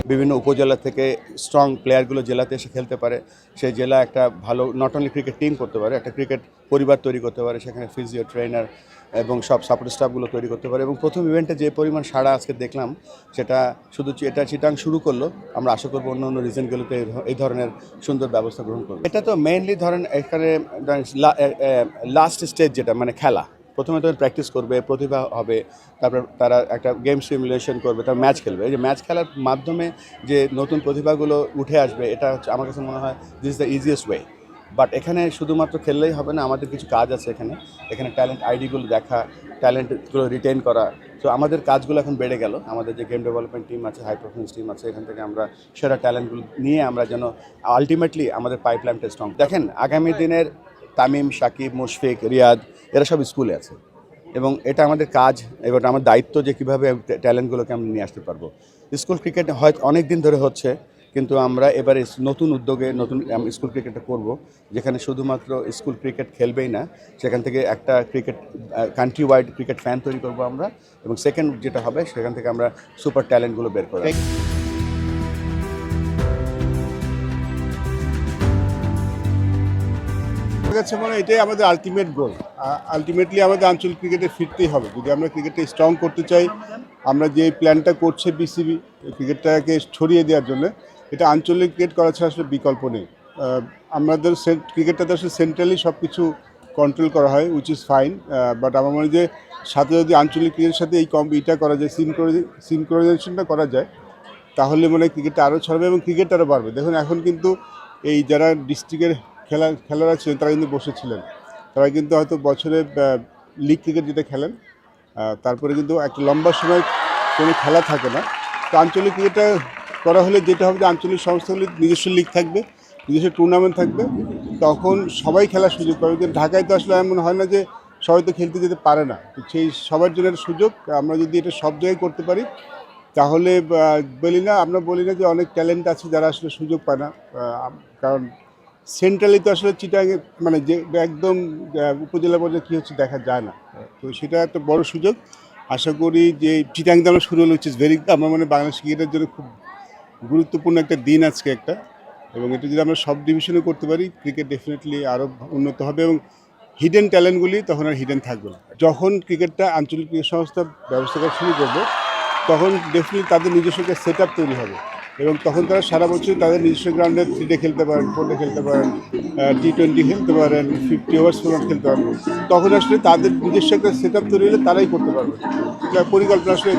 বিভিন্ন উপজেলা থেকে স্ট্রং প্লেয়ারগুলো জেলাতে এসে খেলতে পারে, সেই জেলা একটা ভালো নট অনলি ক্রিকেট টিম করতে পারে, একটা ক্রিকেট পরিবার তৈরি করতে পারে, সেখানে ফিজিও ট্রেনার এবং সব সাপোর্ট স্টাফগুলো তৈরি করতে পারে। এবং প্রথম ইভেন্টে যে পরিমাণ সাড়া আজকে দেখলাম, সেটা শুধু এটা চিটাং শুরু করলো, আমরা আশা করবো অন্য অন্য রিজনগুলোতে এই ধরনের সুন্দর ব্যবস্থা গ্রহণ করবো। এটা তো মেইনলি ধরেন এখানে লাস্ট স্টেজ যেটা মানে খেলা, প্রথমে তো প্র্যাকটিস করবে, প্রতিভা হবে, তারপর তারা একটা গেম সিমুলেশন করবে, তারপর ম্যাচ খেলবে। এই যে ম্যাচ খেলার মাধ্যমে যে নতুন প্রতিভাগুলো উঠে আসবে, এটা হচ্ছে আমার কাছে মনে হয় this is the easiest way. But এখানে শুধুমাত্র খেললেই হবে না, আমাদের কিছু কাজ আছে এখানে ট্যালেন্ট আইডিগুলো দেখা, ট্যালেন্টগুলো রিটেইন করা। তো আমাদের কাজগুলো এখন বেড়ে গেল, আমাদের যে গেম ডেভেলপমেন্ট টিম আছে, হাই পারফরমেন্স টিম আছে, এখান থেকে আমরা সেরা ট্যালেন্টগুলো নিয়ে আমরা যেন আলটিমেটলি আমাদের পাইপলাইনটা স্ট্রং। দেখেন আগামী দিনের তামিম, সাকিব, মুশফিক, রিয়াদ এরা সব স্কুলে আছে এবং এটা আমাদের কাজ, এবার আমার দায়িত্ব যে কীভাবে ট্যালেন্টগুলোকে আমরা নিয়ে আসতে পারবো। স্কুল ক্রিকেট হয়তো অনেক দিন ধরে হচ্ছে, কিন্তু আমরা এবারে নতুন উদ্যোগে নতুন স্কুল ক্রিকেটটা করব, যেখানে শুধুমাত্র স্কুল ক্রিকেট খেলবেই না, সেখান থেকে একটা cricket country wide cricket fan তৈরি করব আমরা। এবং সেকেন্ড যেটা হবে, সেখান থেকে আমরা সুপার ট্যালেন্টগুলো বের করব। মানে এটাই আমাদের আলটিমেট গোল। আলটিমেটলি আমাদের আঞ্চলিক ক্রিকেটে ফিরতেই হবে। যদি আমরা ক্রিকেটে স্ট্রং করতে চাই, আমরা যে প্ল্যানটা করছে বিসিবি ক্রিকেটটাকে ছড়িয়ে দেওয়ার জন্য, এটা আঞ্চলিক ক্রিকেট করা ছাড়া আসলে বিকল্প নেই। আমাদের ক্রিকেটটাতে আসলে সেন্ট্রালি সব কিছু কন্ট্রোল করা হয়, উইচ ইজ ফাইন। বাট আমার মনে হয় যে সাথে যদি আঞ্চলিক ক্রিকেটের সাথে এইটা করা যায়, সিনক্রোনাইজেশনটা করা যায়, তাহলে মনে হয় ক্রিকেটটা আরও ছড়বে এবং ক্রিকেটটা আরও বাড়বে। দেখুন এখন কিন্তু এই যারা ডিস্ট্রিক্টের খেলারা ছিলেন, তারা কিন্তু বসেছিলেন, তারা কিন্তু হয়তো বছরে লিগ ক্রিকেট যেটা খেলেন, তারপরে কিন্তু একটা লম্বা সময় কোনো খেলা থাকে না। তো আঞ্চলিক ক্রিকেটটা করা হলে যেটা হবে, যে আঞ্চলিক সংস্থাগুলির নিজস্ব লিগ থাকবে, নিজস্ব টুর্নামেন্ট থাকবে, তখন সবাই খেলার সুযোগ পাবে। কিন্তু ঢাকায় তো আসলে এমন হয় না যে সবাই তো খেলতে যেতে পারে না। তো সেই সবার জন্য একটা সুযোগ, আমরা যদি এটা সব জায়গায় করতে পারি, তাহলে আমরা বলি না যে অনেক ট্যালেন্ট আছে যারা আসলে সুযোগ পায় না। কারণ সেন্ট্রালি তো আসলে চিটাগাং মানে যে একদম উপজেলা পর্যায়ে কী হচ্ছে দেখা যায় না। তো সেটা একটা বড় সুযোগ। আশা করি যে চিটাগাং আমরা শুরু হলো, উইচ ইজ ভেরি, আমার মনে হয় বাংলাদেশ ক্রিকেটের জন্য খুব গুরুত্বপূর্ণ একটা দিন আজকে একটা। এবং এটা যদি আমরা সব ডিভিশনে করতে পারি, ক্রিকেট ডেফিনেটলি আরও উন্নত হবে এবং হিডেন ট্যালেন্টগুলি তখন আর হিডেন থাকবে না। যখন ক্রিকেটটা আঞ্চলিক ক্রিকেট সংস্থা ব্যবস্থা করা শুরু করবে, তখন ডেফিনেটলি তাদের নিজস্ব একটা সেট আপ তৈরি হবে এবং তখন তারা সারা বছর তাদের নিজস্ব গ্রাউন্ডে 3 ডে খেলতে পারেন, 4 ডে খেলতে পারেন, T20 খেলতে পারেন, 50 ওভার্স ফর্ম্যাট খেলতে পারবেন। তখন আসলে তাদের নিজস্ব একটা সেট আপ তৈরি হলে তারাই করতে পারবে। পরিকল্পনা আসলে